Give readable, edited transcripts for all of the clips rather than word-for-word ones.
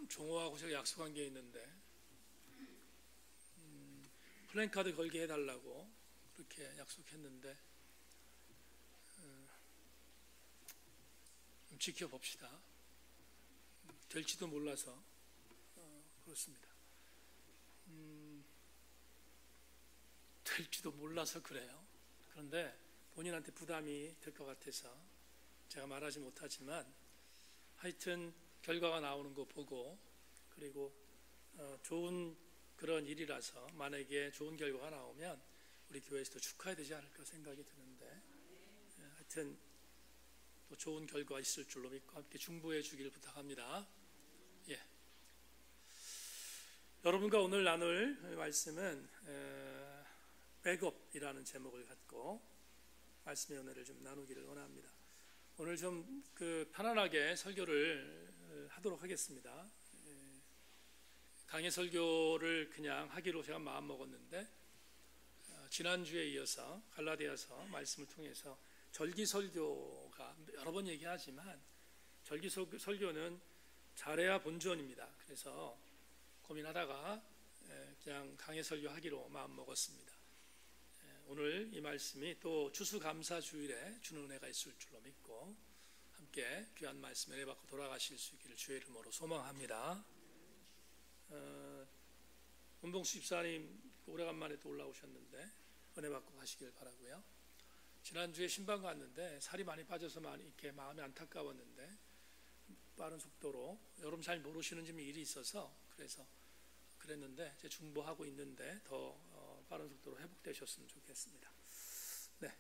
종호하고 제가 약속한 게 있는데 플랜카드 걸게 해달라고 그렇게 약속했는데 좀 지켜봅시다. 될지도 몰라서 그렇습니다. 될지도 몰라서 그래요. 그런데 본인한테 부담이 될 것 같아서 제가 말하지 못하지만 하여튼 결과가 나오는 거 보고 그리고 좋은 그런 일이라서 만약에 좋은 결과가 나오면 우리 교회에서도 축하해야 되지 않을까 생각이 드는데 하여튼 또 좋은 결과 있을 줄로 믿고 함께 중보해 주기를 부탁합니다. 예. 여러분과 오늘 나눌 말씀은 백업이라는 제목을 갖고 말씀의 은혜를 좀 나누기를 원합니다. 오늘 좀 편안하게 설교를 하도록 하겠습니다. 강해 설교를 그냥 하기로 제가 마음 먹었는데 지난주에 이어서 갈라디아서 말씀을 통해서 절기 설교가 여러 번 얘기하지만 절기 설교는 잘해야 본전입니다. 그래서 고민하다가 그냥 강해 설교하기로 마음 먹었습니다. 오늘 이 말씀이 또 추수감사주일에 주는 은혜가 있을 줄로 믿고 함께 귀한 말씀 은혜 받고 돌아가실 수 있기를 주의 이름으로 소망합니다. 문봉수 집사님 오래간만에 또 올라오셨는데 은혜 받고 가시길 바라고요. 지난주에 신방 갔는데 살이 많이 빠져서 이렇게 마음이 안타까웠는데 빠른 속도로 여러분 잘 모르시는 좀 일이 있어서 그래서 그랬는데 이제 중보하고 있는데 더 빠른 속도로 회복되셨으면 좋겠습니다. 네,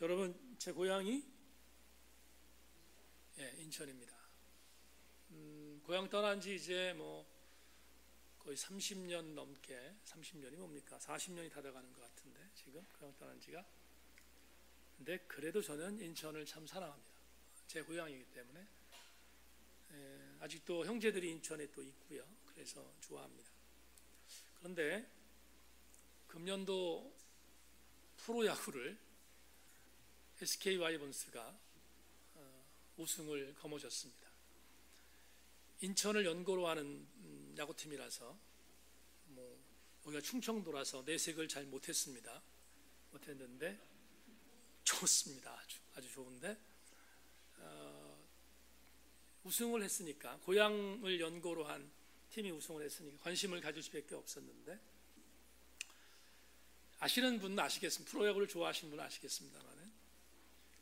여러분 제 고향이 인천입니다. 고향 떠난 지 이제 거의 30년 넘게 30년이 뭡니까? 40년이 다 돼가는 것 같은데 지금 고향 떠난 지가. 근데 그래도 저는 인천을 참 사랑합니다. 제 고향이기 때문에 아직도 형제들이 인천에 또 있고요. 그래서 좋아합니다. 그런데 금년도 프로야구를 SK 와이번스가 우승을 거머쥐었습니다. 인천을 연고로 하는 야구팀이라서 여기가 충청도라서 내색을 잘 못했는데 좋습니다. 아주 좋은데 우승을 했으니까 고향을 연고로 한 팀이 우승을 했으니까 관심을 가질 수밖에 없었는데 아시는 분은 아시겠습니다. 프로야구를 좋아하시는 분은 아시겠습니다만은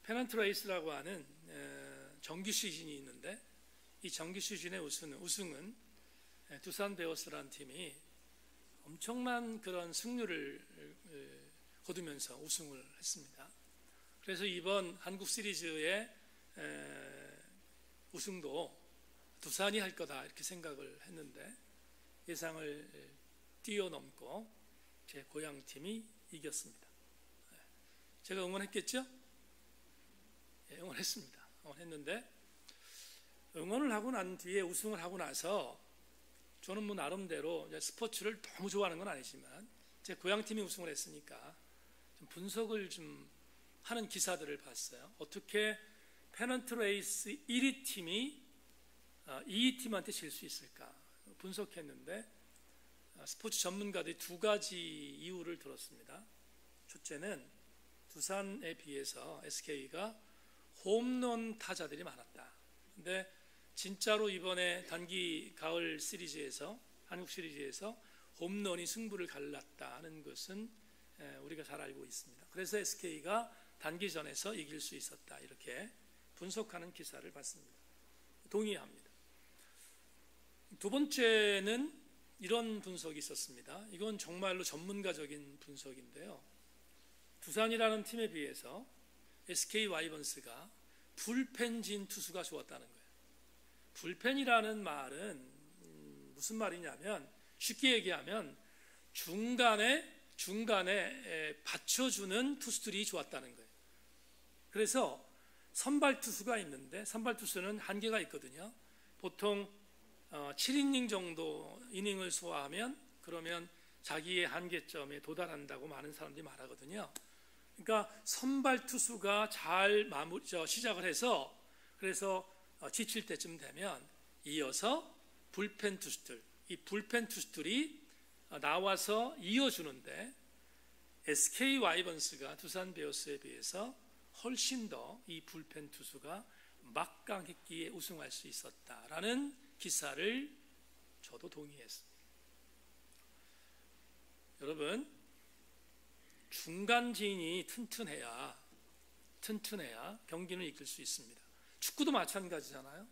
페넌트 레이스라고 하는 정규 시즌이 있는데 이 정규 시즌의 우승은 두산 베어스라는 팀이 엄청난 그런 승률을 거두면서 우승을 했습니다. 그래서 이번 한국 시리즈의 우승도 두산이 할 거다 이렇게 생각을 했는데 예상을 뛰어넘고 제 고향팀이 이겼습니다. 제가 응원했겠죠? 응원했습니다. 응원했는데 응원을 하고 난 뒤에 우승을 하고 나서 저는 나름대로 스포츠를 너무 좋아하는 건 아니지만 제 고향팀이 우승을 했으니까 좀 분석을 좀 하는 기사들을 봤어요. 어떻게 페넌트 레이스 1위 팀이 2위 팀한테 질 수 있을까 분석했는데 스포츠 전문가들이 두 가지 이유를 들었습니다. 첫째는 두산에 비해서 SK가 홈런 타자들이 많았다. 근데 진짜로 이번에 단기 가을 시리즈에서 한국 시리즈에서 홈런이 승부를 갈랐다는 것은 우리가 잘 알고 있습니다. 그래서 SK가 단기전에서 이길 수 있었다 이렇게 분석하는 기사를 봤습니다. 동의합니다. 두 번째는 이런 분석이 있었습니다. 이건 정말로 전문가적인 분석인데요. 두산이라는 팀에 비해서 SK 와이번스가 불펜진 투수가 좋았다는 거예요. 불펜이라는 말은 무슨 말이냐면 쉽게 얘기하면 중간에 받쳐주는 투수들이 좋았다는 거예요. 그래서 선발 투수가 있는데 선발 투수는 한계가 있거든요. 보통 7이닝 정도 이닝을 소화하면 그러면 자기의 한계점에 도달한다고 많은 사람들이 말하거든요. 그러니까 선발 투수가 잘 시작을 해서 그래서 지칠 때쯤 되면 이어서 불펜 투수들, 이 불펜 투수들이 나와서 이어주는데 SK 와이번스가 두산 베어스에 비해서 훨씬 더 이 불펜 투수가 막강했기에 우승할 수 있었다라는 기사를 저도 동의했습니다. 여러분, 중간진이 튼튼해야 경기는 이끌 수 있습니다. 축구도 마찬가지잖아요.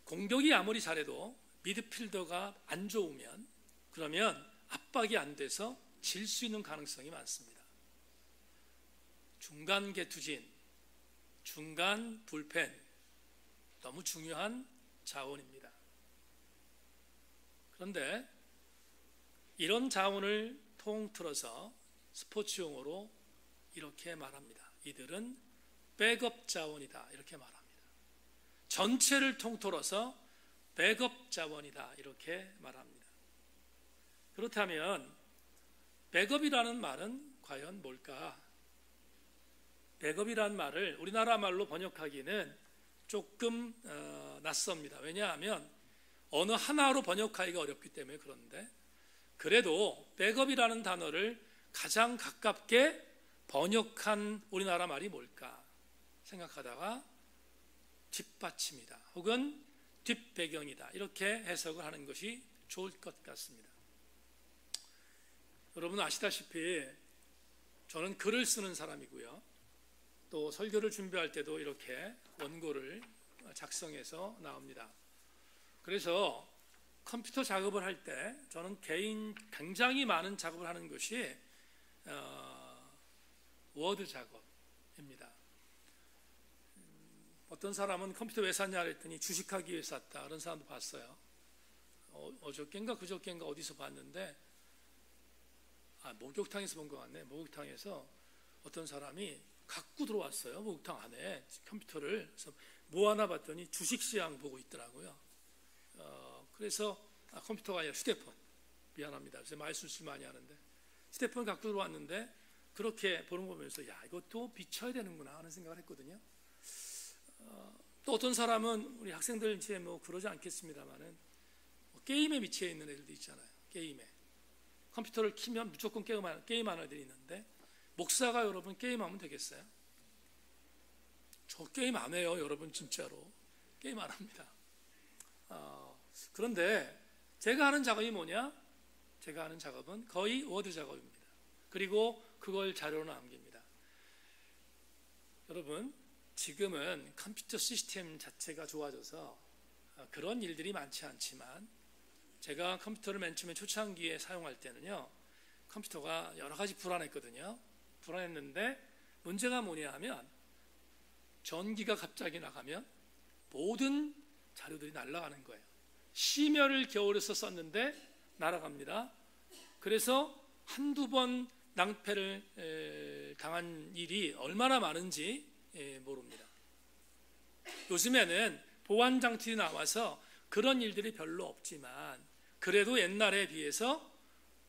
공격이 아무리 잘해도 미드필더가 안 좋으면 그러면 압박이 안 돼서 질 수 있는 가능성이 많습니다. 중간 개투진, 중간 불펜, 너무 중요한 자원입니다. 그런데 이런 자원을 통틀어서 스포츠용어로 이렇게 말합니다. 이들은 백업 자원이다, 이렇게 말합니다. 전체를 통틀어서 백업 자원이다, 이렇게 말합니다. 그렇다면 백업이라는 말은 과연 뭘까? 백업이라는 말을 우리나라 말로 번역하기는 조금 낯섭니다. 왜냐하면 어느 하나로 번역하기가 어렵기 때문에. 그런데 그래도 백업이라는 단어를 가장 가깝게 번역한 우리나라 말이 뭘까 생각하다가 뒷받침이다 혹은 뒷배경이다 이렇게 해석을 하는 것이 좋을 것 같습니다. 여러분 아시다시피 저는 글을 쓰는 사람이고요. 또 설교를 준비할 때도 이렇게 원고를 작성해서 나옵니다. 그래서 컴퓨터 작업을 할 때 저는 굉장히 많은 작업을 하는 것이 워드 작업입니다. 어떤 사람은 컴퓨터 왜 샀냐 그랬더니 주식하기 위해 샀다 그런 사람도 봤어요. 어저께인가 그저께인가 어디서 봤는데 목욕탕에서 본 것 같네. 목욕탕에서 어떤 사람이 갖고 들어왔어요. 목욕탕 안에 컴퓨터를. 그래서 뭐 하나 봤더니 주식시장 보고 있더라고요. 그래서 컴퓨터가 아니라 휴대폰. 미안합니다. 그래서 말실수 많이 하는데 휴대폰 갖고 들어왔는데 그렇게 보는 거 보면서 야 이것도 비춰야 되는구나 하는 생각을 했거든요. 또 어떤 사람은 우리 학생들 이제 뭐 그러지 않겠습니다만은 게임에 미치어 있는 애들도 있잖아요. 게임에 컴퓨터를 키면 무조건 게임하는 애들이 있는데 목사가 여러분 게임하면 되겠어요? 저 게임 안 해요. 여러분 진짜로 게임 안 합니다. 그런데 제가 하는 작업이 뭐냐? 제가 하는 작업은 거의 워드 작업입니다. 그리고 그걸 자료로 남깁니다. 여러분 지금은 컴퓨터 시스템 자체가 좋아져서 그런 일들이 많지 않지만 제가 컴퓨터를 맨 처음에 초창기에 사용할 때는요 컴퓨터가 여러 가지 불안했거든요. 불안했는데 문제가 뭐냐 하면 전기가 갑자기 나가면 모든 자료들이 날아가는 거예요. 심혈을 겨울에서 썼는데 날아갑니다. 그래서 한두 번 낭패를 당한 일이 얼마나 많은지 모릅니다. 요즘에는 보안 장치들이 나와서 그런 일들이 별로 없지만 그래도 옛날에 비해서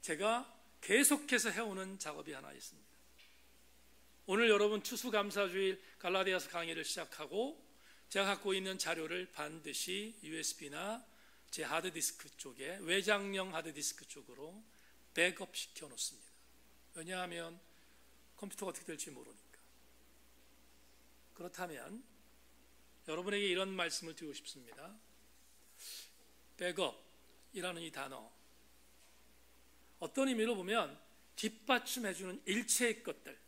제가 계속해서 해오는 작업이 하나 있습니다. 오늘 여러분 추수감사주일 갈라디아서 강의를 시작하고 제가 갖고 있는 자료를 반드시 USB나 제 하드디스크 쪽에 외장형 하드디스크 쪽으로 백업 시켜 놓습니다. 왜냐하면 컴퓨터가 어떻게 될지 모르니까. 그렇다면 여러분에게 이런 말씀을 드리고 싶습니다. 백업이라는 이 단어 어떤 의미로 보면 뒷받침해주는 일체의 것들,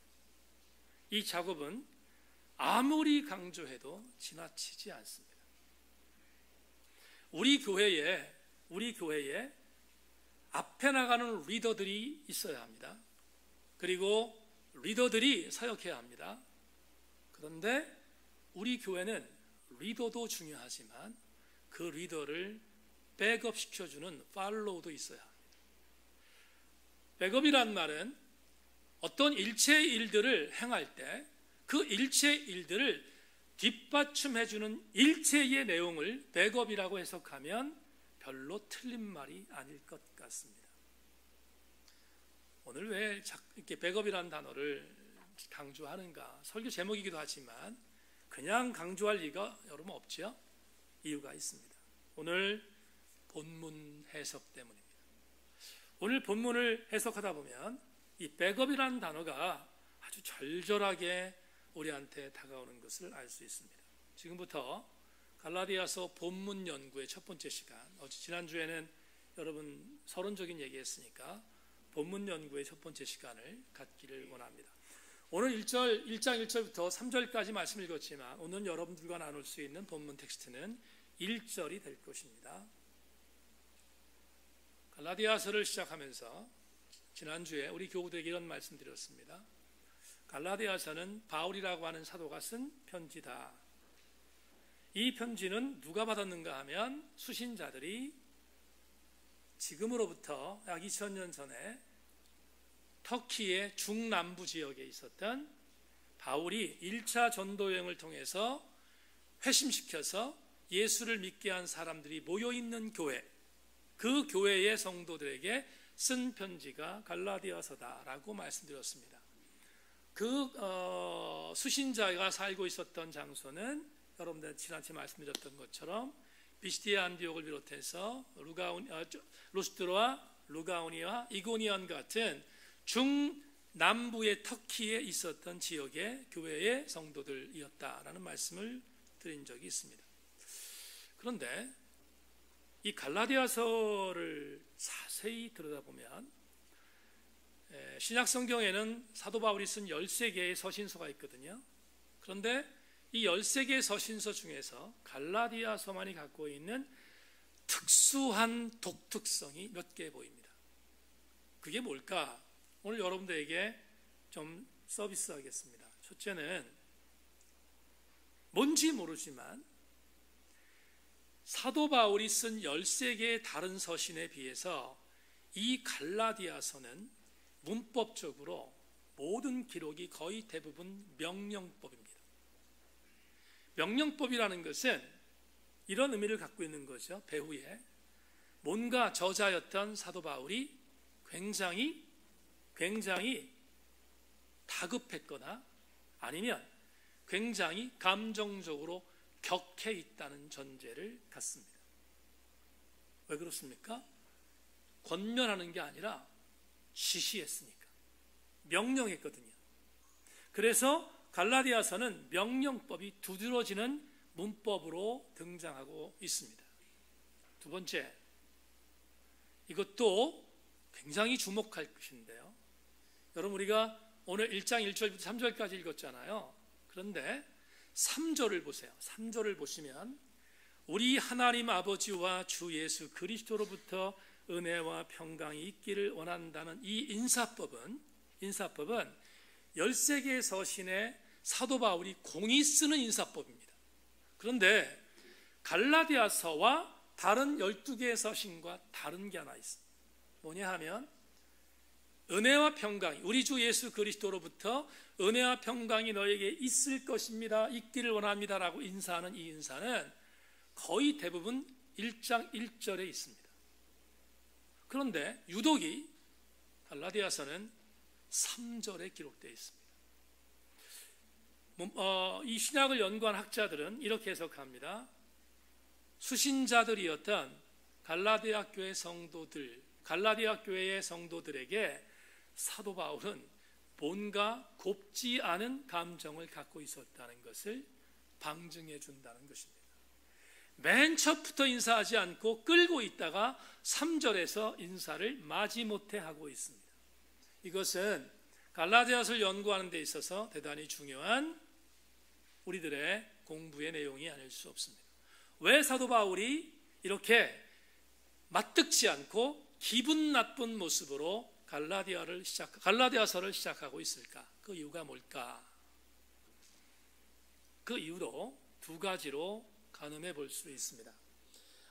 이 작업은 아무리 강조해도 지나치지 않습니다. 우리 교회에 앞에 나가는 리더들이 있어야 합니다. 그리고 리더들이 사역해야 합니다. 그런데 우리 교회는 리더도 중요하지만 그 리더를 백업 시켜주는 팔로우도 있어야 합니다. 백업이란 말은 어떤 일체의 일들을 행할 때 그 일체의 일들을 뒷받침해주는 일체의 내용을 백업이라고 해석하면 별로 틀린 말이 아닐 것 같습니다. 오늘 왜 이렇게 백업이라는 단어를 강조하는가? 설교 제목이기도 하지만 그냥 강조할 리가 여러분 없죠? 이유가 있습니다. 오늘 본문 해석 때문입니다. 오늘 본문을 해석하다 보면 이 백업이라는 단어가 아주 절절하게 우리한테 다가오는 것을 알 수 있습니다. 지금부터 갈라디아서 본문 연구의 첫 번째 시간, 지난주에는 여러분 서론적인 얘기했으니까 본문 연구의 첫 번째 시간을 갖기를 원합니다. 오늘 1장 1절부터 3절까지 말씀 읽었지만 오늘 여러분들과 나눌 수 있는 본문 텍스트는 1절이 될 것입니다. 갈라디아서를 시작하면서 지난주에 우리 교우들에게 이런 말씀 드렸습니다. 갈라디아서는 바울이라고 하는 사도가 쓴 편지다. 이 편지는 누가 받았는가 하면 수신자들이 지금으로부터 약 2000년 전에 터키의 중남부 지역에 있었던 바울이 1차 전도 여행을 통해서 회심시켜서 예수를 믿게 한 사람들이 모여있는 교회, 그 교회의 성도들에게 쓴 편지가 갈라디아서다라고 말씀드렸습니다. 그 수신자가 살고 있었던 장소는 여러분들 지난주에 말씀드렸던 것처럼 비시디아 안디옥을 비롯해서 루스드로와 루가오니와 이고니온 같은 중남부의 터키에 있었던 지역의 교회의 성도들이었다라는 말씀을 드린 적이 있습니다. 그런데 이 갈라디아서를 자세히 들여다보면 신약 성경에는 사도 바울이 쓴 13개의 서신서가 있거든요. 그런데 이 13개의 서신서 중에서 갈라디아서만이 갖고 있는 특수한 독특성이 몇 개 보입니다. 그게 뭘까? 오늘 여러분들에게 좀 서비스하겠습니다. 첫째는 뭔지 모르지만 사도 바울이 쓴 13개의 다른 서신에 비해서 이 갈라디아서는 문법적으로 모든 기록이 거의 대부분 명령법입니다. 명령법이라는 것은 이런 의미를 갖고 있는 거죠. 배후에 뭔가 저자였던 사도 바울이 굉장히 다급했거나 아니면 굉장히 감정적으로 격해 있다는 전제를 갖습니다. 왜 그렇습니까? 권면하는 게 아니라 지시했으니까. 명령했거든요. 그래서 갈라디아서는 명령법이 두드러지는 문법으로 등장하고 있습니다. 두 번째, 이것도 굉장히 주목할 것인데요. 여러분 우리가 오늘 1장 1절부터 3절까지 읽었잖아요. 그런데 3절을 보세요. 3절을 보시면 우리 하나님 아버지와 주 예수 그리스도로부터 은혜와 평강이 있기를 원한다는 이 인사법은 13개의 서신에 사도 바울이 공이 쓰는 인사법입니다. 그런데 갈라디아서와 다른 12개의 서신과 다른 게 하나 있습니다. 뭐냐 하면 은혜와 평강이 우리 주 예수 그리스도로부터 은혜와 평강이 너에게 있을 것입니다. 있기를 원합니다라고 인사하는 이 인사는 거의 대부분 1장 1절에 있습니다. 그런데 유독이 갈라디아서는 3절에 기록되어 있습니다. 이 신약을 연구한 학자들은 이렇게 해석합니다. 수신자들이었던 갈라디아 교회의 성도들에게 사도 바울은 뭔가 곱지 않은 감정을 갖고 있었다는 것을 방증해 준다는 것입니다. 맨 첫부터 인사하지 않고 끌고 있다가 3절에서 인사를 마지못해 하고 있습니다. 이것은 갈라디아서를 연구하는 데 있어서 대단히 중요한 우리들의 공부의 내용이 아닐 수 없습니다. 왜 사도 바울이 이렇게 맞득지 않고 기분 나쁜 모습으로 갈라디아서를 시작하고 있을까? 그 이유가 뭘까? 그 이유도 두 가지로 가늠해 볼 수 있습니다.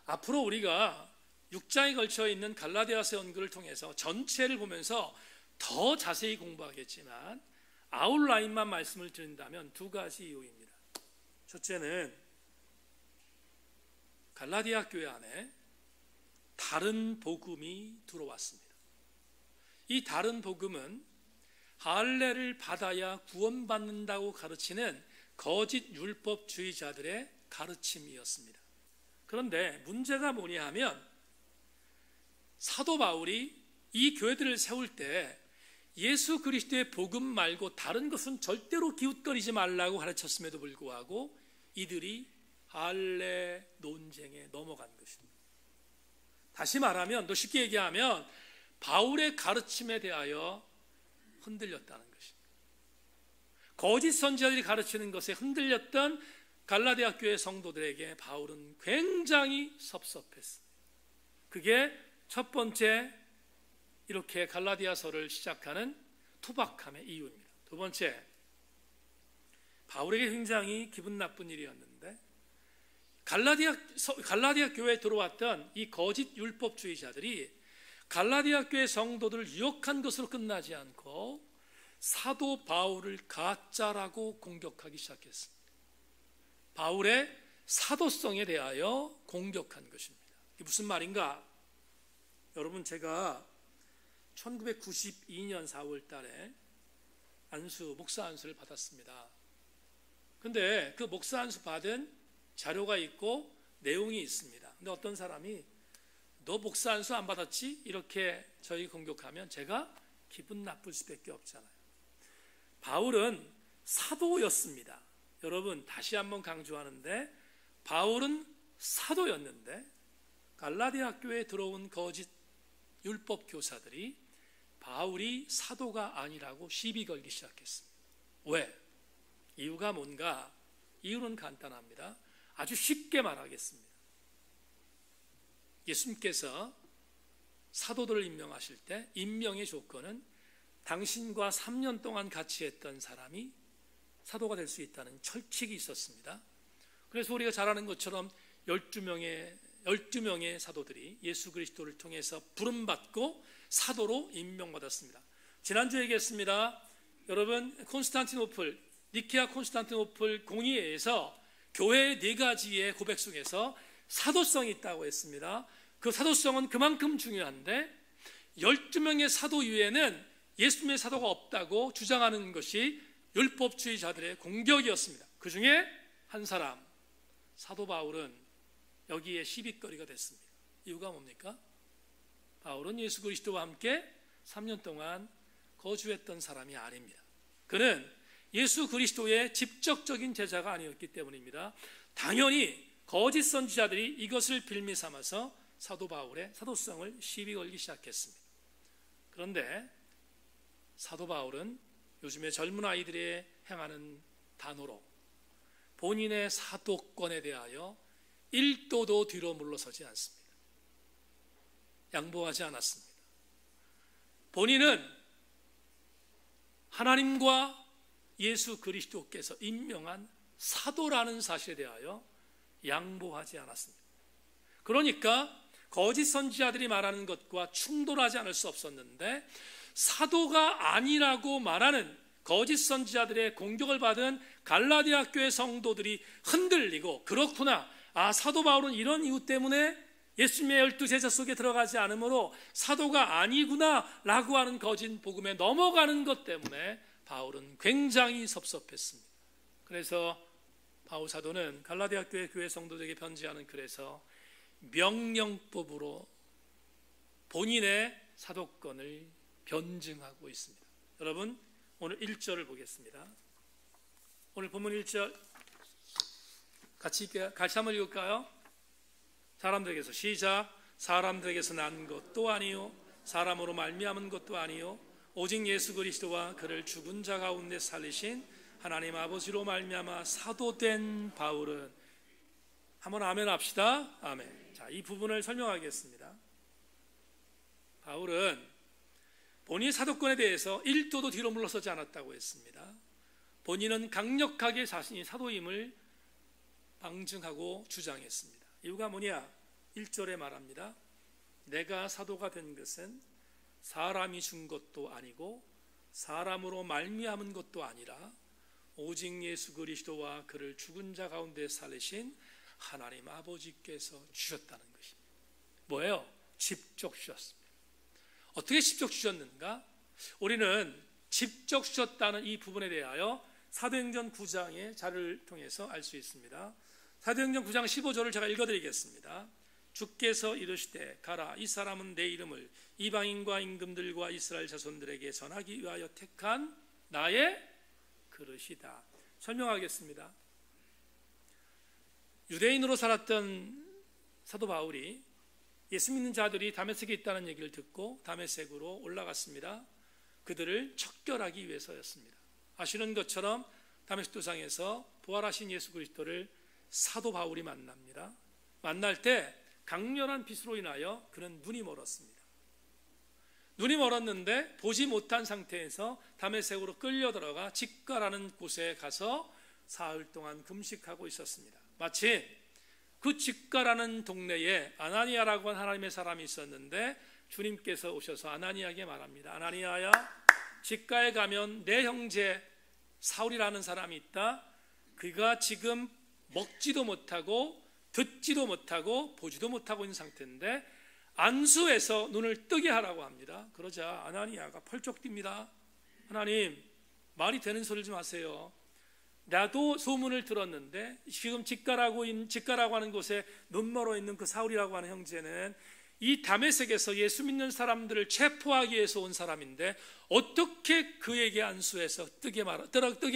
앞으로 우리가 6장에 걸쳐 있는 갈라디아서 연구를 통해서 전체를 보면서 더 자세히 공부하겠지만 아웃라인만 말씀을 드린다면 두 가지 이유입니다. 첫째는 갈라디아 교회 안에 다른 복음이 들어왔습니다. 이 다른 복음은 할례를 받아야 구원받는다고 가르치는 거짓 율법주의자들의 가르침이었습니다. 그런데 문제가 뭐냐 하면 사도 바울이 이 교회들을 세울 때 예수 그리스도의 복음 말고 다른 것은 절대로 기웃거리지 말라고 가르쳤음에도 불구하고 이들이 할례 논쟁에 넘어간 것입니다. 다시 말하면, 더 쉽게 얘기하면 바울의 가르침에 대하여 흔들렸다는 것입니다. 거짓 선지자들이 가르치는 것에 흔들렸던 갈라디아 교회 성도들에게 바울은 굉장히 섭섭했습니다. 그게 첫 번째 이렇게 갈라디아서를 시작하는 투박함의 이유입니다. 두 번째, 바울에게 굉장히 기분 나쁜 일이었는데 갈라디아 교회에 들어왔던 이 거짓 율법주의자들이 갈라디아 교회 성도들을 유혹한 것으로 끝나지 않고 사도 바울을 가짜라고 공격하기 시작했습니다. 바울의 사도성에 대하여 공격한 것입니다. 이게 무슨 말인가? 여러분, 제가 1992년 4월 달에 목사 안수를 받았습니다. 근데 그 목사 안수 받은 자료가 있고 내용이 있습니다. 근데 어떤 사람이 너 목사 안수 안 받았지? 이렇게 저희 공격하면 제가 기분 나쁠 수밖에 없잖아요. 바울은 사도였습니다. 여러분, 다시 한번 강조하는데 바울은 사도였는데 갈라디아 교회에 들어온 거짓 율법 교사들이 바울이 사도가 아니라고 시비 걸기 시작했습니다. 왜? 이유가 뭔가? 이유는 간단합니다. 아주 쉽게 말하겠습니다. 예수님께서 사도들을 임명하실 때 임명의 조건은 당신과 3년 동안 같이 했던 사람이 사도가 될 수 있다는 철칙이 있었습니다. 그래서 우리가 잘 아는 것처럼 12명의 사도들이 예수 그리스도를 통해서 부름받고 사도로 임명받았습니다. 지난주에 얘기했습니다. 여러분, 니케아 콘스탄티노플 공의회에서 교회의 4가지의 고백 속에서 사도성이 있다고 했습니다. 그 사도성은 그만큼 중요한데 12명의 사도 이외에는 예수님의 사도가 없다고 주장하는 것이 율법주의자들의 공격이었습니다. 그 중에 한 사람, 사도 바울은 여기에 시비거리가 됐습니다. 이유가 뭡니까? 바울은 예수 그리스도와 함께 3년 동안 거주했던 사람이 아닙니다. 그는 예수 그리스도의 직접적인 제자가 아니었기 때문입니다. 당연히 거짓 선지자들이 이것을 빌미 삼아서 사도 바울의 사도성을 시비 걸기 시작했습니다. 그런데 사도 바울은 요즘의 젊은 아이들이 행하는 단어로 본인의 사도권에 대하여 1도도 뒤로 물러서지 않습니다. 양보하지 않았습니다. 본인은 하나님과 예수 그리스도께서 임명한 사도라는 사실에 대하여 양보하지 않았습니다. 그러니까 거짓 선지자들이 말하는 것과 충돌하지 않을 수 없었는데 사도가 아니라고 말하는 거짓 선지자들의 공격을 받은 갈라디아 교회 성도들이 흔들리고, 그렇구나, 사도 바울은 이런 이유 때문에 예수님의 12제자 속에 들어가지 않으므로 사도가 아니구나 라고 하는 거짓 복음에 넘어가는 것 때문에 바울은 굉장히 섭섭했습니다. 그래서 바울 사도는 갈라디아 교회 성도들에게 편지하는 글에서 명령법으로 본인의 사도권을 변증하고 있습니다. 여러분, 오늘 1절을 보겠습니다. 오늘 본문 1절 같이 한번 읽을까요? 사람들에게서 시작. 사람들에게서 난 것도 아니요 사람으로 말미암은 것도 아니요 오직 예수 그리스도와 그를 죽은 자 가운데 살리신 하나님 아버지로 말미암아 사도된 바울은, 한번 아멘 합시다. 아멘. 자, 이 부분을 설명하겠습니다. 바울은 본인의 사도권에 대해서 1도도 뒤로 물러서지 않았다고 했습니다. 본인은 강력하게 자신이 사도임을 방증하고 주장했습니다. 이유가 뭐냐? 1절에 말합니다. 내가 사도가 된 것은 사람이 준 것도 아니고 사람으로 말미암은 것도 아니라 오직 예수 그리스도와 그를 죽은 자 가운데 살리신 하나님 아버지께서 주셨다는 것입니다. 뭐예요? 직접 주셨습니다. 어떻게 직접 주셨는가? 우리는 직접 주셨다는 이 부분에 대하여 사도행전 9장의 자료를 통해서 알 수 있습니다. 사도행전 9장 15절을 제가 읽어드리겠습니다. 주께서 이르시되 가라, 이 사람은 내 이름을 이방인과 임금들과 이스라엘 자손들에게 전하기 위하여 택한 나의 그릇이다. 설명하겠습니다. 유대인으로 살았던 사도 바울이 예수 믿는 자들이 다메섹에 있다는 얘기를 듣고 다메섹으로 올라갔습니다. 그들을 척결하기 위해서였습니다. 아시는 것처럼 다메섹 도상에서 부활하신 예수 그리스도를 사도 바울이 만납니다. 만날 때 강렬한 빛으로 인하여 그는 눈이 멀었습니다. 눈이 멀었는데 보지 못한 상태에서 다메섹으로 끌려 들어가 직가라는 곳에 가서 사흘 동안 금식하고 있었습니다. 마침 그 직가라는 동네에 아나니아라고 하는 하나님의 사람이 있었는데 주님께서 오셔서 아나니아에게 말합니다. 아나니아야, 직가에 가면 내 형제 사울이라는 사람이 있다. 그가 지금 먹지도 못하고 듣지도 못하고 보지도 못하고 있는 상태인데 안수해서 눈을 뜨게 하라고 합니다. 그러자 아나니아가 펄쩍 뜁니다. 하나님, 말이 되는 소리를 좀 하세요. 나도 소문을 들었는데 지금 직가라고 하는 곳에 눈멀어 있는 그 사울이라고 하는 형제는 이 다메섹에서 예수 믿는 사람들을 체포하기 위해서 온 사람인데 어떻게 그에게 안수해서 뜨게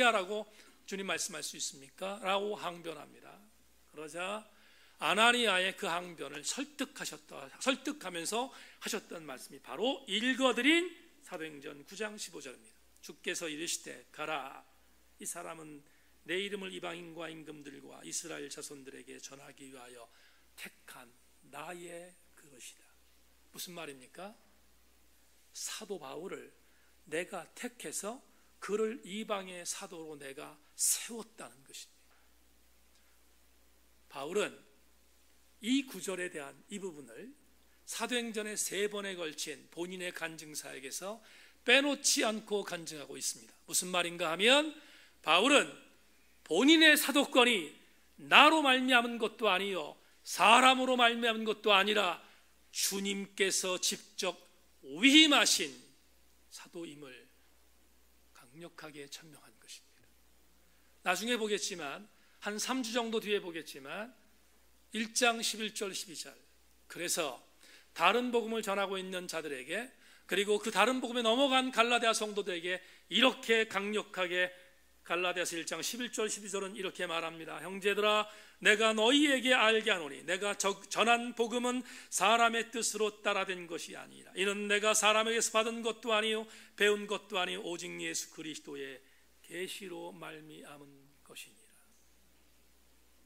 하라고 주님 말씀할 수 있습니까? 라고 항변합니다. 그러자 아나니아의 그 항변을 설득하면서 하셨던 말씀이 바로 읽어드린 사도행전 9장 15절입니다. 주께서 이르시되 가라, 이 사람은 내 이름을 이방인과 임금들과 이스라엘 자손들에게 전하기 위하여 택한 나의 그것이다. 무슨 말입니까? 사도 바울을 내가 택해서 그를 이방의 사도로 내가 세웠다는 것입니다. 바울은 이 구절에 대한 이 부분을 사도행전의 3번에 걸친 본인의 간증사역에서 빼놓지 않고 간증하고 있습니다. 무슨 말인가 하면 바울은 본인의 사도권이 나로 말미암은 것도 아니요 사람으로 말미암은 것도 아니라 주님께서 직접 위임하신 사도임을 강력하게 천명한 것입니다. 나중에 보겠지만 한 3주 정도 뒤에 보겠지만 1장 11절 12절, 그래서 다른 복음을 전하고 있는 자들에게 그리고 그 다른 복음에 넘어간 갈라디아 성도들에게 이렇게 강력하게 갈라디아서 1장 11절 12절은 이렇게 말합니다. 형제들아, 내가 너희에게 알게 하노니 내가 전한 복음은 사람의 뜻으로 따라된 것이 아니라 이는 내가 사람에게서 받은 것도 아니요 배운 것도 아니요 오직 예수 그리스도의 계시로 말미암은 것이니라.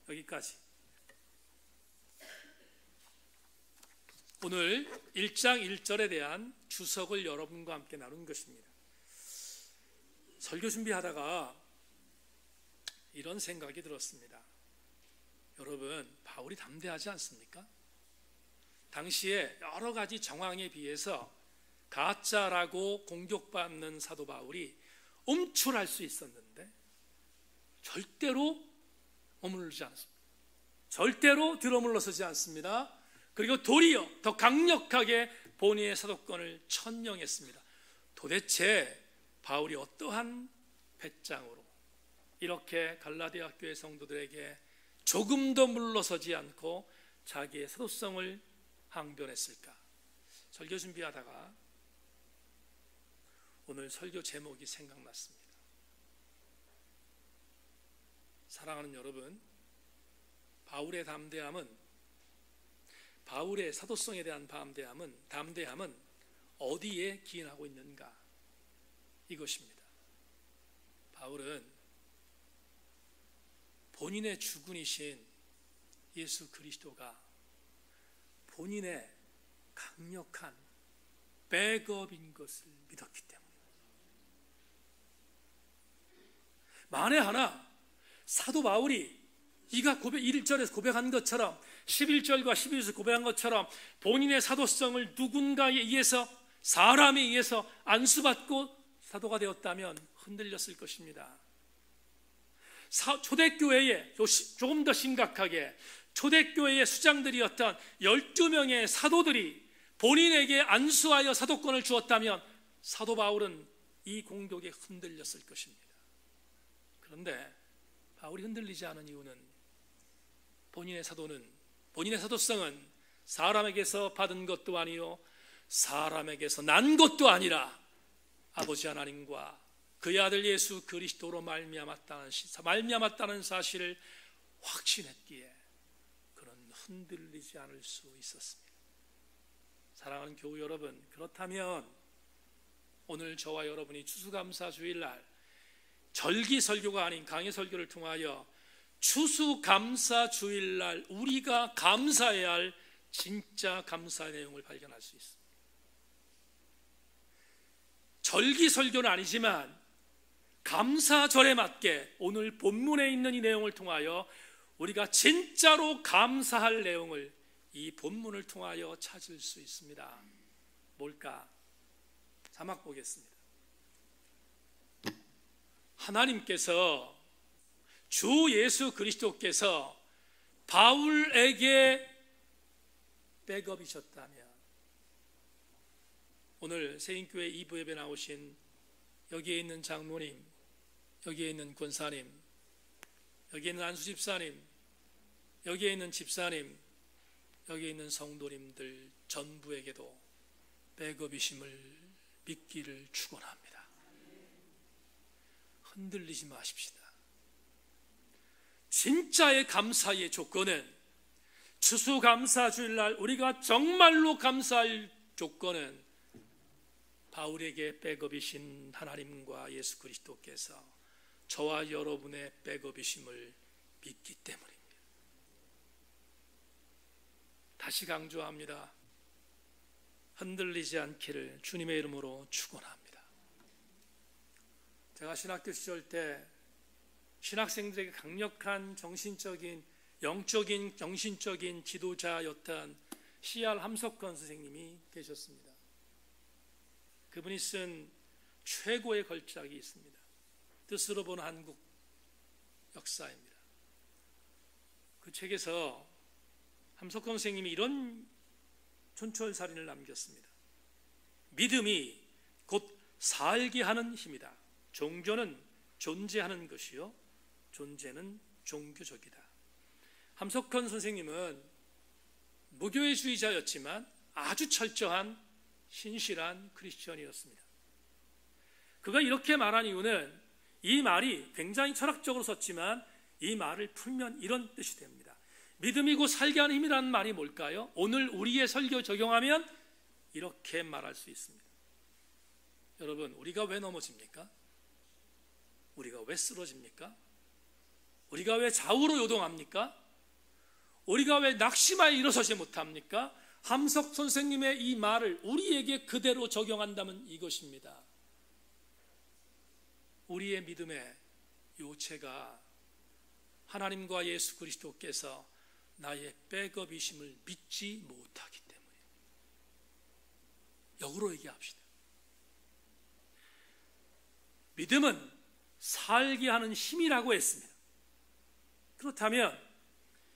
여기까지. 오늘 1장 1절에 대한 주석을 여러분과 함께 나눈 것입니다. 설교 준비하다가 이런 생각이 들었습니다. 여러분, 바울이 담대하지 않습니까? 당시에 여러 가지 정황에 비해서 가짜라고 공격받는 사도 바울이 움츠할 수 있었는데 절대로 머무르지 않습니다. 절대로 들어물러서지 않습니다. 그리고 도리어 더 강력하게 본인의 사도권을 천명했습니다. 도대체 바울이 어떠한 배짱으로 이렇게 갈라디아 교회 성도들에게 조금도 물러서지 않고 자기의 사도성을 항변했을까? 설교 준비하다가 오늘 설교 제목이 생각났습니다. 사랑하는 여러분, 바울의 사도성에 대한 담대함은 어디에 기인하고 있는가? 이것입니다. 바울은 본인의 주군이신 예수 그리스도가 본인의 강력한 백업인 것을 믿었기 때문입니다. 만에 하나 사도 바울이 이가 1절에서 고백한 것처럼 11절과 12절에서 고백한 것처럼 본인의 사도성을 누군가에 의해서 사람에 의해서 안수받고 사도가 되었다면 흔들렸을 것입니다. 초대교회에 조금 더 심각하게 초대교회의 수장들이었던 12명의 사도들이 본인에게 안수하여 사도권을 주었다면 사도 바울은 이 공격에 흔들렸을 것입니다. 그런데 바울이 흔들리지 않은 이유는 본인의 사도성은 사람에게서 받은 것도 아니요 사람에게서 난 것도 아니라 아버지 하나님과 그의 아들 예수 그리스도로 말미암았다는 사실을 확신했기에 그는 흔들리지 않을 수 있었습니다. 사랑하는 교우 여러분, 그렇다면 오늘 저와 여러분이 추수감사주일날 절기설교가 아닌 강해설교를 통하여 추수감사주일날 우리가 감사해야 할 진짜 감사의 내용을 발견할 수 있습니다. 절기설교는 아니지만 감사절에 맞게 오늘 본문에 있는 이 내용을 통하여 우리가 진짜로 감사할 내용을 이 본문을 통하여 찾을 수 있습니다. 뭘까? 자막 보겠습니다. 하나님께서 주 예수 그리스도께서 바울에게 백업이셨다면 오늘 세인교회 2부 예배 나오신 여기에 있는 장로님, 여기에 있는 권사님, 여기에 있는 안수집사님, 여기에 있는 집사님, 여기에 있는 성도님들 전부에게도 백업이심을 믿기를 축원합니다. 흔들리지 마십시다. 진짜의 감사의 조건은, 추수감사주일날 우리가 정말로 감사할 조건은 바울에게 백업이신 하나님과 예수 그리스도께서 저와 여러분의 백업이심을 믿기 때문입니다. 다시 강조합니다. 흔들리지 않기를 주님의 이름으로 축원합니다. 제가 신학교 시절 때 신학생들에게 강력한 정신적인, 영적인, 정신적인 지도자였던 C.R. 함석헌 선생님이 계셨습니다. 그분이 쓴 최고의 걸작이 있습니다. 뜻으로 보는 한국 역사입니다. 그 책에서 함석헌 선생님이 이런 촌철살인을 남겼습니다. 믿음이 곧 살게 하는 힘이다. 종교는 존재하는 것이요 존재는 종교적이다. 함석헌 선생님은 무교회주의자였지만 아주 철저한 신실한 크리스천이었습니다. 그가 이렇게 말한 이유는 이 말이 굉장히 철학적으로 썼지만 이 말을 풀면 이런 뜻이 됩니다. 믿음이 곧 살게 하는 힘이라는 말이 뭘까요? 오늘 우리의 설교 적용하면 이렇게 말할 수 있습니다. 여러분, 우리가 왜 넘어집니까? 우리가 왜 쓰러집니까? 우리가 왜 좌우로 요동합니까? 우리가 왜 낙심하여 일어서지 못합니까? 함석 선생님의 이 말을 우리에게 그대로 적용한다면 이것입니다. 우리의 믿음의 요체가 하나님과 예수 그리스도께서 나의 백업이심을 믿지 못하기 때문입니다. 역으로 얘기합시다. 믿음은 살게 하는 힘이라고 했습니다. 그렇다면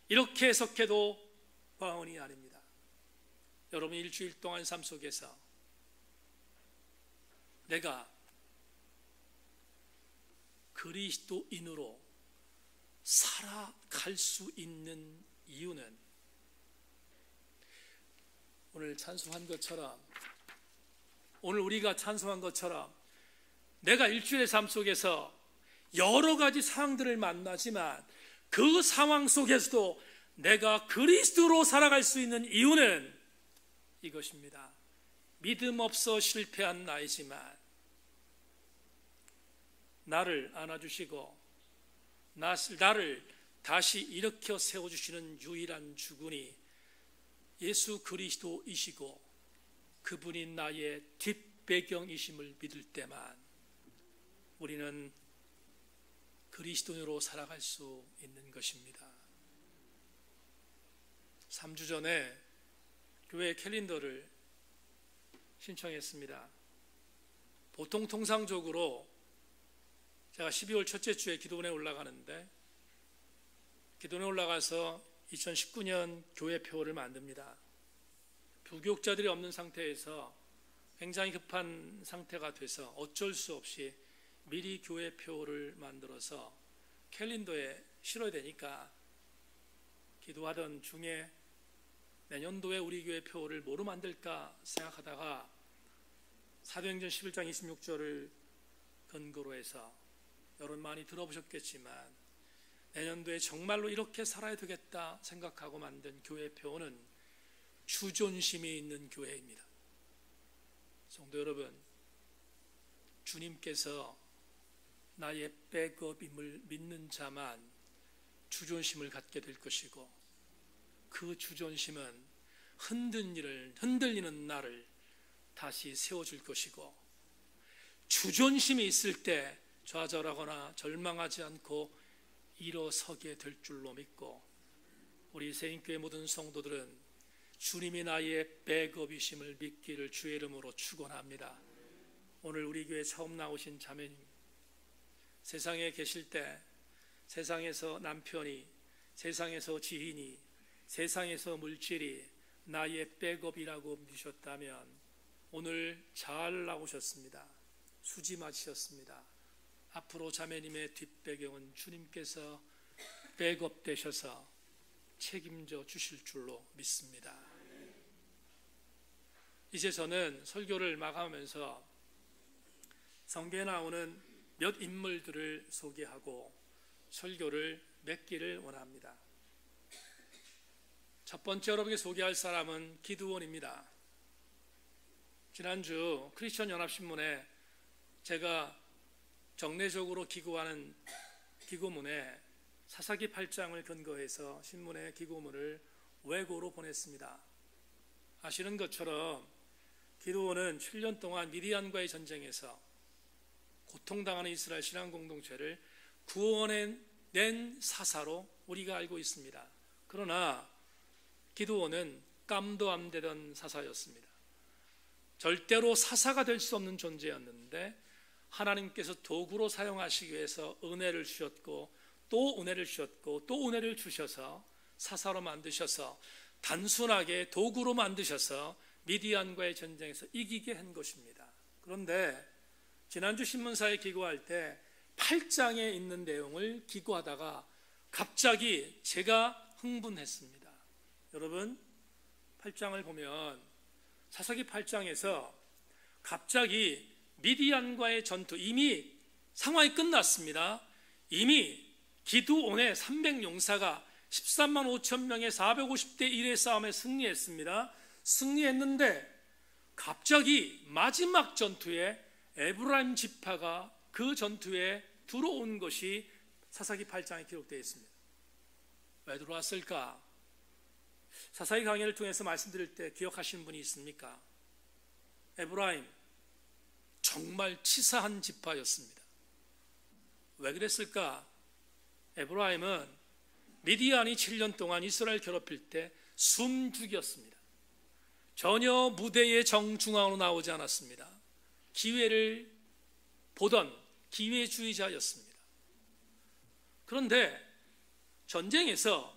이렇게 해석해도 과언이 아닙니다. 여러분, 일주일 동안 삶 속에서 내가 그리스도인으로 살아갈 수 있는 이유는 오늘 찬송한 것처럼, 오늘 우리가 찬송한 것처럼 내가 일주일의 삶 속에서 여러 가지 상황들을 만나지만 그 상황 속에서도 내가 그리스도로 살아갈 수 있는 이유는 이것입니다. 믿음 없어 실패한 나이지만 나를 안아주시고 나를 다시 일으켜 세워주시는 유일한 주군이 예수 그리스도이시고 그분이 나의 뒷배경이심을 믿을 때만 우리는 그리스도인으로 살아갈 수 있는 것입니다. 3주 전에 교회 캘린더를 신청했습니다. 보통 통상적으로 제가 12월 첫째 주에 기도원에 올라가는데 기도원에 올라가서 2019년 교회표를 만듭니다. 부교육자들이 없는 상태에서 굉장히 급한 상태가 돼서 어쩔 수 없이 미리 교회표를 만들어서 캘린더에 실어야 되니까 기도하던 중에 내년도에 우리 교회 표를 뭐로 만들까 생각하다가 사도행전 11장 26절을 근거로 해서 여러분 많이 들어보셨겠지만 내년도에 정말로 이렇게 살아야 되겠다 생각하고 만든 교회 표는 주존심이 있는 교회입니다. 성도 여러분, 주님께서 나의 백업임을 믿는 자만 주존심을 갖게 될 것이고, 그 주존심은 흔들리는 나를 다시 세워줄 것이고, 주존심이 있을 때 좌절하거나 절망하지 않고 일어서게 될 줄로 믿고, 우리 세인교회 모든 성도들은 주님이 나의 백업이심을 믿기를 주의 이름으로 축원합니다. 오늘 우리 교회 처음 나오신 자매님, 세상에 계실 때 세상에서 남편이, 세상에서 지인이, 세상에서 물질이 나의 백업이라고 믿으셨다면 오늘 잘 나오셨습니다. 수지 마치셨습니다. 앞으로 자매님의 뒷배경은 주님께서 백업 되셔서 책임져 주실 줄로 믿습니다. 이제 저는 설교를 마감하면서 성경에 나오는 몇 인물들을 소개하고 설교를 맺기를 원합니다. 첫 번째 여러분께 소개할 사람은 기드온입니다. 지난주 크리스천 연합신문에 제가 정례적으로 기고하는 기고문에 사사기 8장을 근거해서 신문에 기고문을 외고로 보냈습니다. 아시는 것처럼 기드온은 7년 동안 미디안과의 전쟁에서 고통당하는 이스라엘 신앙 공동체를 구원해낸 사사로 우리가 알고 있습니다. 그러나 기드온은 깜도 안 되던 사사였습니다. 절대로 사사가 될 수 없는 존재였는데 하나님께서 도구로 사용하시기 위해서 은혜를 주셨고 또 은혜를 주셨고 또 은혜를 주셔서 사사로 만드셔서 단순하게 도구로 만드셔서 미디안과의 전쟁에서 이기게 한 것입니다. 그런데 지난주 신문사에 기고할 때 8장에 있는 내용을 기고하다가 갑자기 제가 흥분했습니다. 여러분, 8장을 보면 사사기 8장에서 갑자기 미디안과의 전투, 이미 상황이 끝났습니다. 이미 기드온의 300용사가 13만 5천 명의 450대 1의 싸움에 승리했습니다. 승리했는데 갑자기 마지막 전투에 에브라임 지파가 그 전투에 들어온 것이 사사기 8장에 기록되어 있습니다. 왜 들어왔을까? 사사기 강의를 통해서 말씀드릴 때 기억하시는 분이 있습니까? 에브라임 정말 치사한 지파였습니다. 왜 그랬을까? 에브라임은 미디안이 7년 동안 이스라엘 괴롭힐 때 숨죽였습니다. 전혀 무대의 정중앙으로 나오지 않았습니다. 기회를 보던 기회주의자였습니다. 그런데 전쟁에서,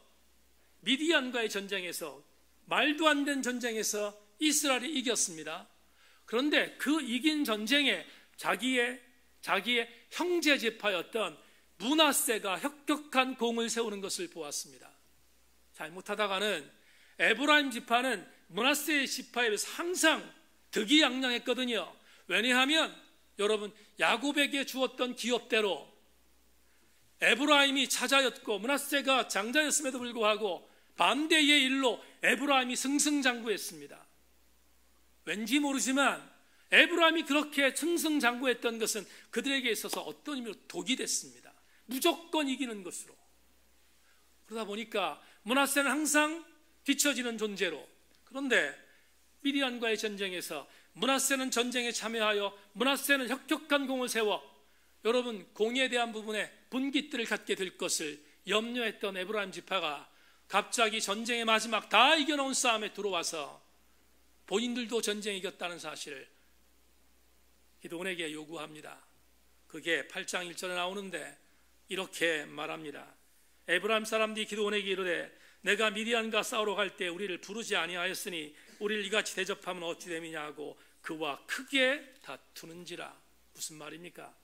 미디안과의 전쟁에서, 말도 안 되는 전쟁에서 이스라엘이 이겼습니다. 그런데 그 이긴 전쟁에 자기의 형제 지파였던 므낫세가 혁혁한 공을 세우는 것을 보았습니다. 잘못하다가는 에브라임 지파는 므낫세의 지파에 비해서 항상 득이양양했거든요. 왜냐하면 여러분, 야곱에게 주었던 기업대로 에브라임이 차자였고 므낫세가 장자였음에도 불구하고 반대의 일로 에브라임이 승승장구했습니다. 왠지 모르지만 에브라임이 그렇게 승승장구했던 것은 그들에게 있어서 어떤 의미로 독이 됐습니다. 무조건 이기는 것으로. 그러다 보니까 므낫세는 항상 뒤처지는 존재로. 그런데 미디안과의 전쟁에서 므낫세는 전쟁에 참여하여 므낫세는 혁혁한 공을 세워 여러분, 공에 대한 부분에 분깃들을 갖게 될 것을 염려했던 에브라임 지파가 갑자기 전쟁의 마지막 다 이겨놓은 싸움에 들어와서 본인들도 전쟁에 이겼다는 사실을 기드온에게 요구합니다. 그게 8장 1절에 나오는데 이렇게 말합니다. 에브라임 사람들이 기드온에게 이르되 내가 미디안과 싸우러 갈 때 우리를 부르지 아니하였으니 우리를 이같이 대접하면 어찌 됨이냐 하고 그와 크게 다투는지라. 무슨 말입니까?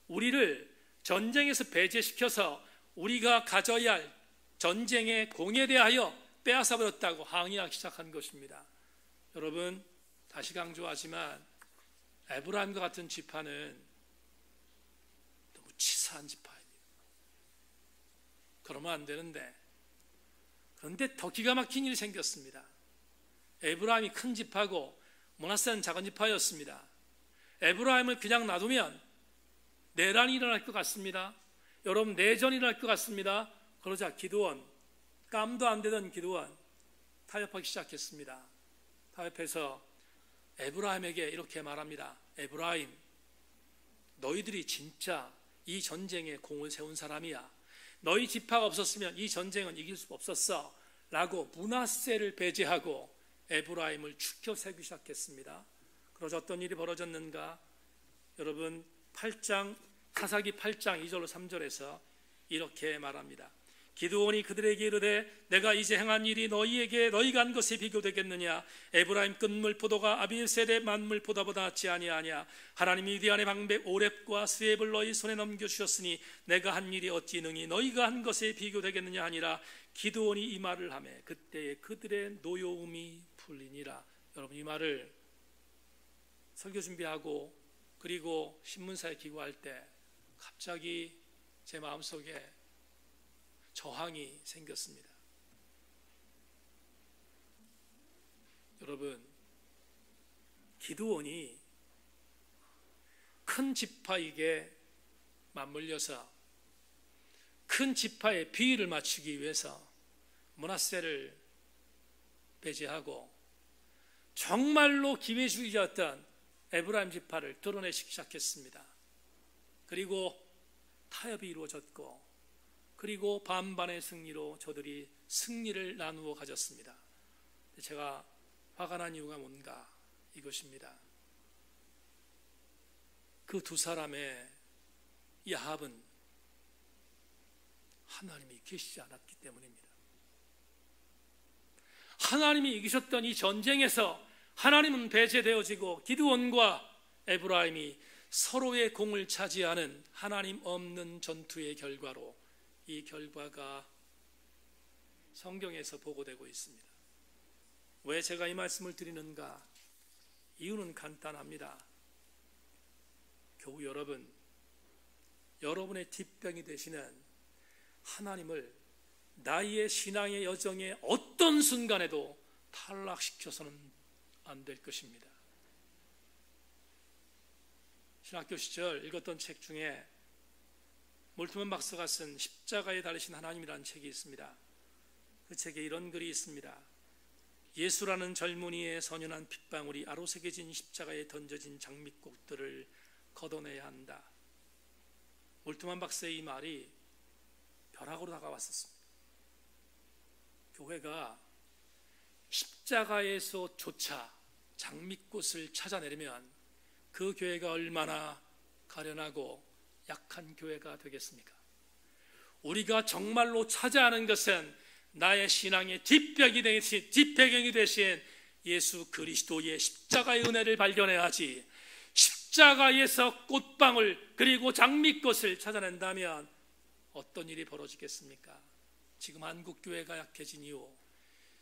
우리를 전쟁에서 배제시켜서 우리가 가져야 할 전쟁의 공에 대하여 빼앗아 버렸다고 항의하기 시작한 것입니다. 여러분, 다시 강조하지만 에브라임과 같은 지파는 너무 치사한 지파입니다. 그러면 안 되는데, 그런데 더 기가 막힌 일이 생겼습니다. 에브라임이 큰 지파고 므낫세는 작은 지파였습니다. 에브라임을 그냥 놔두면 내란이 일어날 것 같습니다. 여러분, 내전이 일어날 것 같습니다. 그러자 기드온, 깜도 안 되던 기드온 타협하기 시작했습니다. 타협해서 에브라임에게 이렇게 말합니다. 에브라임, 너희들이 진짜 이 전쟁에 공을 세운 사람이야. 너희 지파가 없었으면 이 전쟁은 이길 수 없었어 라고 므낫세를 배제하고 에브라임을 추켜 세우기 시작했습니다. 그러자 어떤 일이 벌어졌는가? 여러분, 사사기 8장 2절로 3절에서 이렇게 말합니다. 기드온이 그들에게 이르되 내가 이제 행한 일이 너희가 한 것에 비교되겠느냐? 에브라임 끝물 포도가 아비에셀의 만물 포도보다 낫지 아니하냐? 하나님이 미디안의 방백 오렙과 스웹을 너희 손에 넘겨주셨으니 내가 한 일이 어찌 능히 너희가 한 것에 비교되겠느냐 하니라. 기드온이 이 말을 하며 그때에 그들의 노여움이 풀리니라. 여러분, 이 말을 설교 준비하고 그리고 신문사에 기고할 때 갑자기 제 마음속에 저항이 생겼습니다. 여러분, 기드온이 큰 지파에게 맞물려서 큰 지파의 비위를 맞추기 위해서 므낫세를 배제하고 정말로 기회주의자였던 에브라임 지파를 드러내기 시작했습니다. 그리고 타협이 이루어졌고, 그리고 반반의 승리로 저들이 승리를 나누어 가졌습니다. 제가 화가 난 이유가 뭔가? 이것입니다. 그 두 사람의 야합은 하나님이 계시지 않았기 때문입니다. 하나님이 이기셨던 이 전쟁에서 하나님은 배제되어지고 기드온과 에브라임이 서로의 공을 차지하는 하나님 없는 전투의 결과로 이 결과가 성경에서 보고되고 있습니다. 왜 제가 이 말씀을 드리는가? 이유는 간단합니다. 교우 여러분, 여러분의 뒷병이 되시는 하나님을 나의 신앙의 여정의 어떤 순간에도 탈락시켜서는 안 될 것입니다. 신학교 시절 읽었던 책 중에 몰트먼 박사가 쓴 십자가에 달리신 하나님이라는 책이 있습니다. 그 책에 이런 글이 있습니다. 예수라는 젊은이의 선연한 핏방울이 아로새겨진 십자가에 던져진 장미꽃들을 걷어내야 한다. 몰트먼 박사의 이 말이 벼락으로 다가왔었습니다. 교회가 십자가에서조차 장미꽃을 찾아내려면 그 교회가 얼마나 가련하고 약한 교회가 되겠습니까? 우리가 정말로 찾아야 하는 것은 나의 신앙의 뒷배경이 되신 예수 그리스도의 십자가의 은혜를 발견해야지, 십자가에서 꽃방울 그리고 장미꽃을 찾아낸다면 어떤 일이 벌어지겠습니까? 지금 한국교회가 약해진 이유,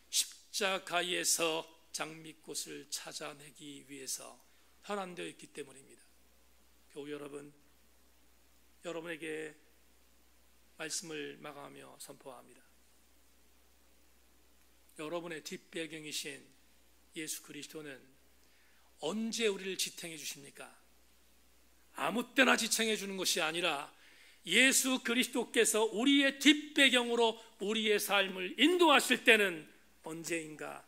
십자가에서 장미꽃을 찾아내기 위해서 현안되어 있기 때문입니다. 교우 여러분, 여러분에게 말씀을 마감하며 선포합니다. 여러분의 뒷배경이신 예수 그리스도는 언제 우리를 지탱해 주십니까? 아무 때나 지탱해 주는 것이 아니라 예수 그리스도께서 우리의 뒷배경으로 우리의 삶을 인도하실 때는 언제인가?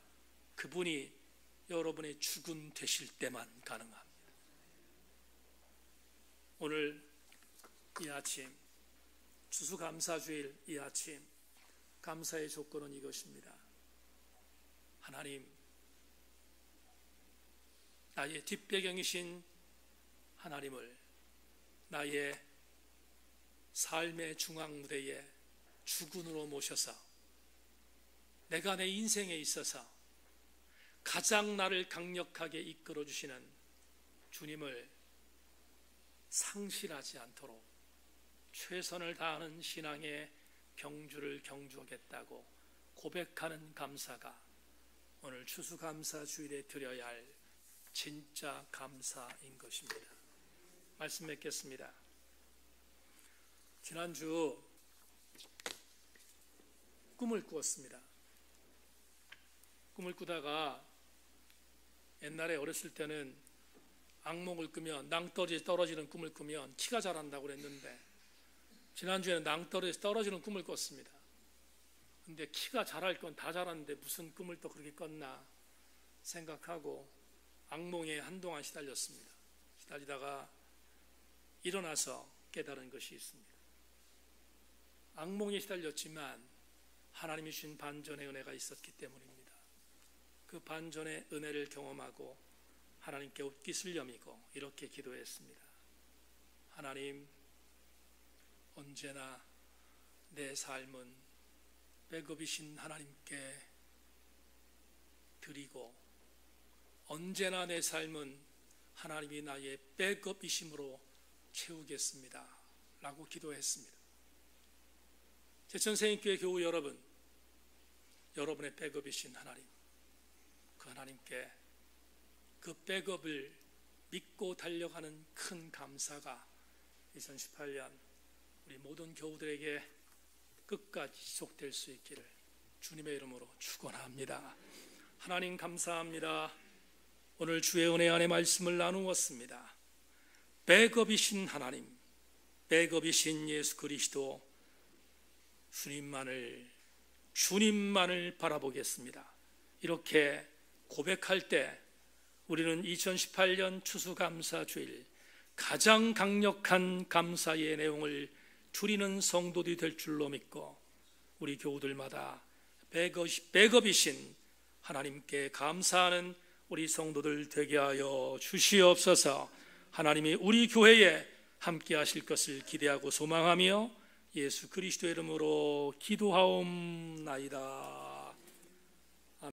그분이 여러분의 주군 되실 때만 가능합니다. 오늘 이 아침, 추수감사주일 이 아침, 감사의 조건은 이것입니다. 하나님, 나의 뒷배경이신 하나님을 나의 삶의 중앙무대에 주군으로 모셔서 내가 내 인생에 있어서 가장 나를 강력하게 이끌어주시는 주님을 상실하지 않도록 최선을 다하는 신앙의 경주를 경주하겠다고 고백하는 감사가 오늘 추수감사 주일에 드려야 할 진짜 감사인 것입니다. 말씀 맺겠습니다. 지난주 꿈을 꾸었습니다. 꿈을 꾸다가 옛날에 어렸을 때는 악몽을 꾸면 낭떠러지 떨어지는 꿈을 꾸면 키가 자란다고 그랬는데 지난주에는 낭떠러지 떨어지는 꿈을 꿨습니다. 근데 키가 자랄 건 다 자랐는데 무슨 꿈을 또 그렇게 꿨나 생각하고 악몽에 한동안 시달렸습니다. 시달리다가 일어나서 깨달은 것이 있습니다. 악몽에 시달렸지만 하나님이 주신 반전의 은혜가 있었기 때문입니다. 그 반전의 은혜를 경험하고 하나님께 옷깃을 여미고 이렇게 기도했습니다. 하나님, 언제나 내 삶은 백업이신 하나님께 드리고 언제나 내 삶은 하나님이 나의 백업이심으로 채우겠습니다 라고 기도했습니다. 제천생인교회 교우 여러분, 여러분의 백업이신 하나님, 그 하나님께 그 백업을 믿고 달려가는 큰 감사가 2018년 우리 모든 교우들에게 끝까지 지속될 수 있기를 주님의 이름으로 축원합니다. 하나님 감사합니다. 오늘 주의 은혜 안에 말씀을 나누었습니다. 백업이신 하나님, 백업이신 예수 그리스도, 주님만을 바라보겠습니다. 이렇게 고백할 때 우리는 2018년 추수감사 주일 가장 강력한 감사의 내용을 드리는 성도들이 될 줄로 믿고 우리 교우들마다 백업이신 하나님께 감사하는 우리 성도들 되게 하여 주시옵소서. 하나님이 우리 교회에 함께 하실 것을 기대하고 소망하며 예수 그리스도의 이름으로 기도하옵나이다.